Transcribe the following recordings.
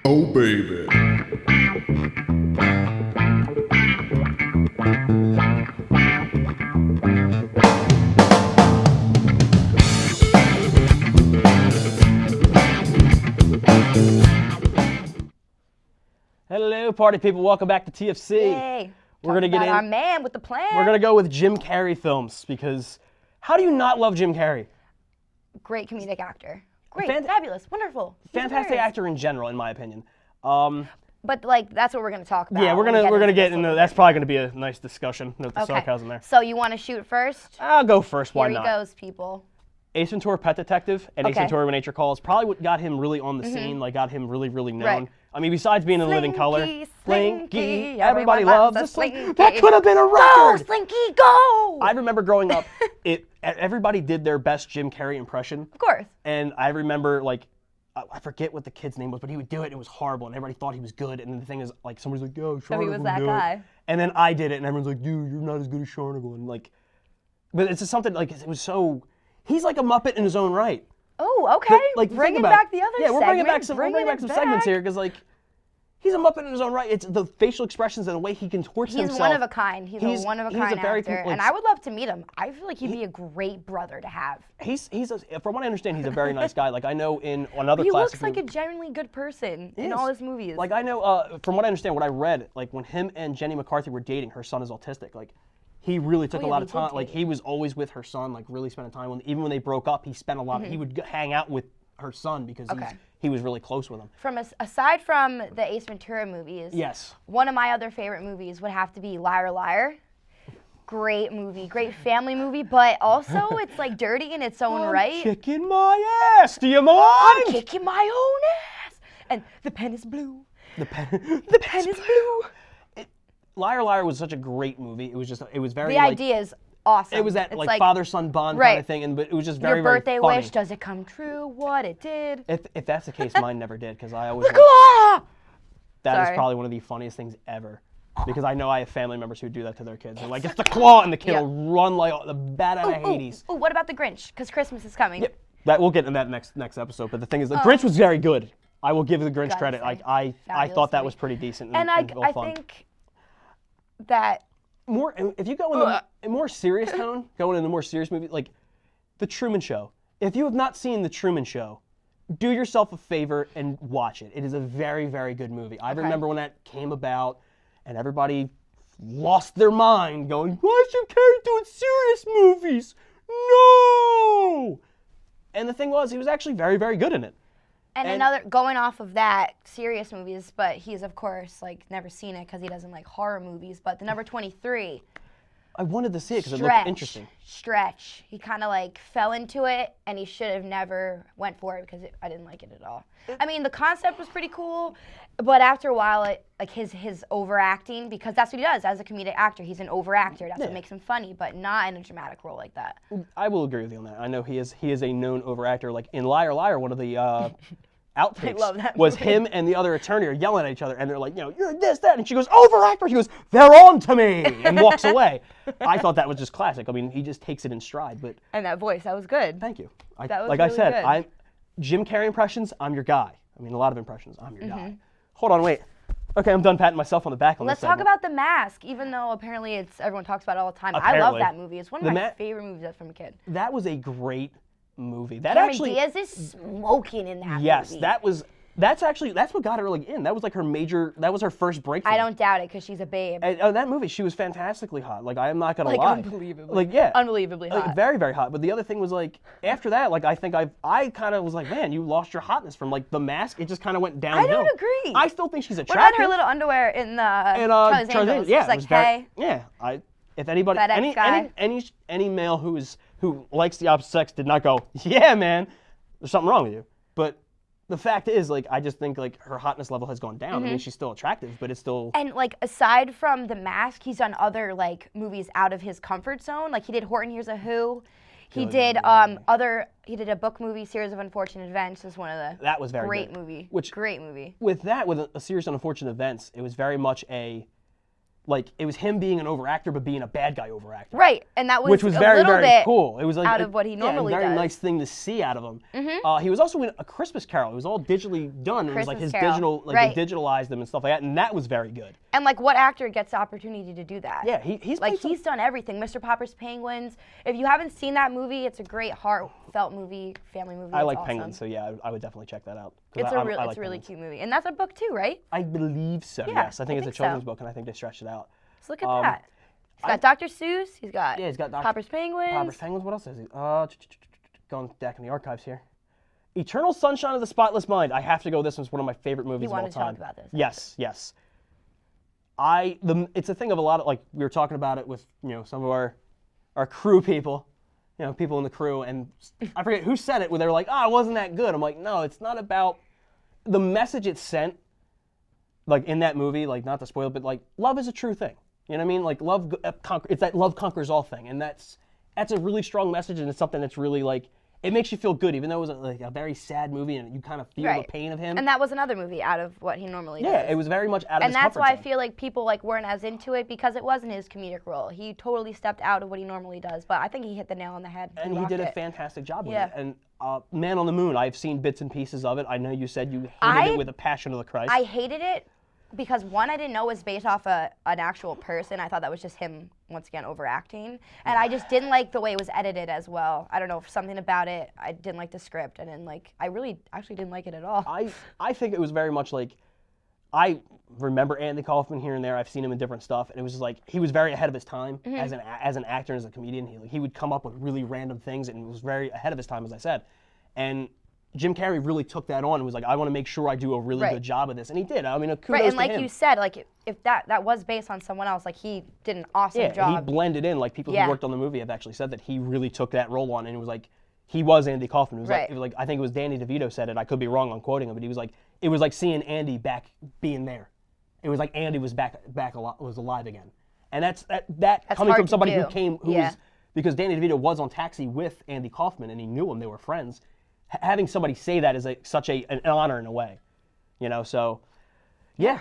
Oh, baby. Hello, party people. Welcome back to TFC. Yay. We're gonna get in. Our man with the plan. We're gonna go with Jim Carrey films because how do you not love Jim Carrey? Great comedic actor. Great, Fan- fabulous, wonderful. He's Fantastic hilarious. actor in general, in my opinion. But like, that's what we're gonna talk about. Yeah, we're when we gonna get this a into. little That's bit. probably gonna be a nice discussion. Note the Okay. sarcasm there. So you want to shoot first? I'll go first. Why Here not? he goes, people. Ace Ventura: Pet Detective and Ace Okay. Ventura: When Nature Calls probably what got him really on the scene, like got him really, really known. Right. I mean, besides being in Living Color, Slinky, everybody everyone loves loves a a Slinky. Slinky. That could have been a Go, record. Slinky, go! I remember growing up, everybody did their best Jim Carrey impression. Of course. And I remember, like, I forget what the kid's name was, but he would do it. It was horrible, and everybody thought he was good. And the thing is, like, somebody's like, "Yo, Sean he was that do it." guy. And then I did it, and everyone's like, "Dude, you're not as good as Sharnagle." And like, but it's just something like it was so. He's like a Muppet in his own right. Oh, okay. Like, think bringing about back it. the other Yeah, we're bringing back some. segment, We're bringing back some segments here because like. He's a Muppet in his own right. It's the facial expressions and the way he contorts He's himself. one of a kind. He's a one of a kind very actor, like, and I would love to meet him. I feel like he'd be a great brother to have. From what I understand, he's a very nice guy. Like I know in another He classic looks like movie- a genuinely good person in is. all his movies. Like I know, from what I understand, what I read, like when him and Jenny McCarthy were dating, her son is autistic. Like he really took a yeah, lot they of did time. Like date. he was always with her son, like really spending time with him. Even when they broke up, he spent a lot. He would hang out with her son because Okay. he was really close with him. Aside from the Ace Ventura movies, Yes. one of my other favorite movies would have to be Liar Liar. Great movie, great family movie, but also it's like dirty in its own right. Kicking my ass. Do you mind? I'm kicking my own ass, and the pen is blue. The pen. The pen is blue. Liar Liar was such a great movie. It was just. It was very. The like, idea is awesome. It was that it's like father-son bond kind of Right. thing, but it was just your very, very birthday funny. wish, does it come true? What it did. If that's the case, mine never did because I always. Ah! That is Sorry. probably one of the funniest things ever. Because I know I have family members who do that to their kids. They're like, it's the claw, and the kid Yeah. will run like the bat out of Hades. Ooh, what about the Grinch? Because Christmas is coming. Yep. We'll get into that next episode. But the thing is, the Grinch was very good. I will give the Grinch Gotta credit. say, Like I fabulous thought that movie. was pretty decent And and well I fun. think that More if you go in the a more serious tone, going in the more serious movie, like The Truman Show. If you have not seen The Truman Show, do yourself a favor and watch it. It is a very, very good movie. I remember when that came about, and everybody lost their mind, going, "Why is Jim Carrey doing serious movies? No!" And the thing was, he was actually very, very good in it. And And- another going off of that, serious movies, but he's of course like never seen it because he doesn't like horror movies. But the number 23, I wanted to see it because it looked interesting. Stretch. He kind of like fell into it, and he should have never went for it because I didn't like it at all. I mean, the concept was pretty cool, but after a while, his overacting, because that's what he does as a comedic actor. He's an overactor. That's what makes him funny, but not in a dramatic role like that. I will agree with you on that. I know he is a known overactor. Like in Liar Liar, one of the outtakes love that was movie. him and the other attorney are yelling at each other, and they're like, you're this, that, and she goes, overactor. She goes, they're on to me, and walks away. I thought that was just classic. I mean, he just takes it in stride. But And that voice, that was good. thank you. That was like I really said, good. Jim Carrey impressions. I'm your guy. I mean, a lot of impressions. I'm your Mm-hmm. guy. Hold on, wait. Okay, I'm done patting myself on the back on Let's this talk segment. about The Mask, even though apparently everyone talks about it all the time. I Apparently. love that movie. It's one of The my Ma- favorite movies from a kid. That was a great movie. That Cameron actually. Diaz is smoking in that Yes, movie. that's what got her like in. That was like that was her first breakthrough. I don't doubt it because she's a babe. And that movie, she was fantastically hot. Like I am not gonna Like, lie. unbelievably. Like yeah. Unbelievably Like, hot. very, very hot. But the other thing was like after that, like I think I kind of was like, man, you lost your hotness from like The Mask. It just kind of went downhill. I don't agree. I still think she's What attractive. about her little underwear in the and Charlie's Charlie's Angels? Yeah, She's it like, was very- hey. Yeah, if anybody, FedEx guy. any male who likes the opposite sex did not go, yeah, man, there's something wrong with you. But the fact is, like, I just think like her hotness level has gone down. Mm-hmm. I mean, she's still attractive, but it's still. And like aside from The Mask, he's done other like movies out of his comfort zone. Like he did Horton Hears a Who. He did he did a book movie, Series of Unfortunate Events. Is one of the That was very great good. movie. Which- great movie. With a series of unfortunate events, it was very much a like it was him being an overactor, but being a bad guy overactor. Right, and that was Which was a very, little very bit cool. It was like out of what he normally a very does. nice thing to see out of him. He was also in A Christmas Carol. It was all digitally done. It was like Christmas his Carol. digital, like Right. they digitalized them and stuff like that, and that was very good. And like, what actor gets the opportunity to do that? Yeah, he's like played some- he's done everything. Mr. Popper's Penguins. If you haven't seen that movie, it's a great heartfelt movie, family movie. I It's like awesome. Penguins, so yeah, I would definitely check that out. 'Cause It's I a like really Penguins. cute movie, and that's a book too, right? I believe so. Yeah, Yes, I think I it's a think so. children's book, and I think they stretched it out. So look at that. He's got Dr. Seuss. He's got Yeah, he's got Popper's Penguins. Popper's Penguins. What else is he? Going back in the archives here. Eternal Sunshine of the Spotless Mind. I have to go. This one's one of my favorite movies of all wanted to time. talk about this, Yes, yes. It's a thing of a lot of, like, we were talking about it with, some of our crew people, people in the crew, and I forget who said it, where they were like, it wasn't that good. I'm like, no, it's not about the message it sent, like, in that movie, like, not to spoil it, but, like, love is a true thing. You know what I mean? Like, love, it's that love conquers all thing, and that's a really strong message, and it's something that's really, like, it makes you feel good, even though it was a very sad movie, and you kind of feel the pain of him. And that was another movie out of what he normally does. Yeah, it was very much out of his And that's comfort why I zone. feel like people like weren't as into it, because it wasn't his comedic role. He totally stepped out of what he normally does. But I think he hit the nail on the head. And he rocked did a it. fantastic job with Yeah. it. And Man on the Moon, I've seen bits and pieces of it. I know you said you hated it with a passion of the Christ. I hated it because, one, I didn't know it was based off an actual person. I thought that was just him, once again, overacting. And I just didn't like the way it was edited as well. I don't know, something about it. I didn't like the script. I really actually didn't like it at all. I think it was very much like, I remember Andy Kaufman here and there. I've seen him in different stuff, and it was just like he was very ahead of his time as an actor and as a comedian. He would come up with really random things, and it was very ahead of his time, as I said. And Jim Carrey really took that on and was like, I want to make sure I do a really good job of this, and he did. I mean, kudos Right, and to like him. you said, like if that was based on someone else, like he did an awesome Yeah, job. he blended in. Like people Yeah. who worked on the movie have actually said that he really took that role on, and it was like he was Andy Kaufman. It was Right. like I think it was Danny DeVito said it. I could be wrong on quoting him, but he was like, it was like seeing Andy back being there. It was like Andy was was alive again, and that's coming hard from to somebody do. who Yeah. was, because Danny DeVito was on Taxi with Andy Kaufman, and he knew him. They were friends. Having somebody say that is such an honor in a way, So, yeah.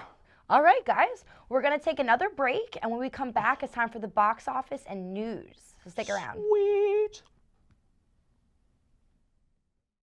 All right, guys, we're gonna take another break, and when we come back, it's time for the box office and news. So stick around. Sweet.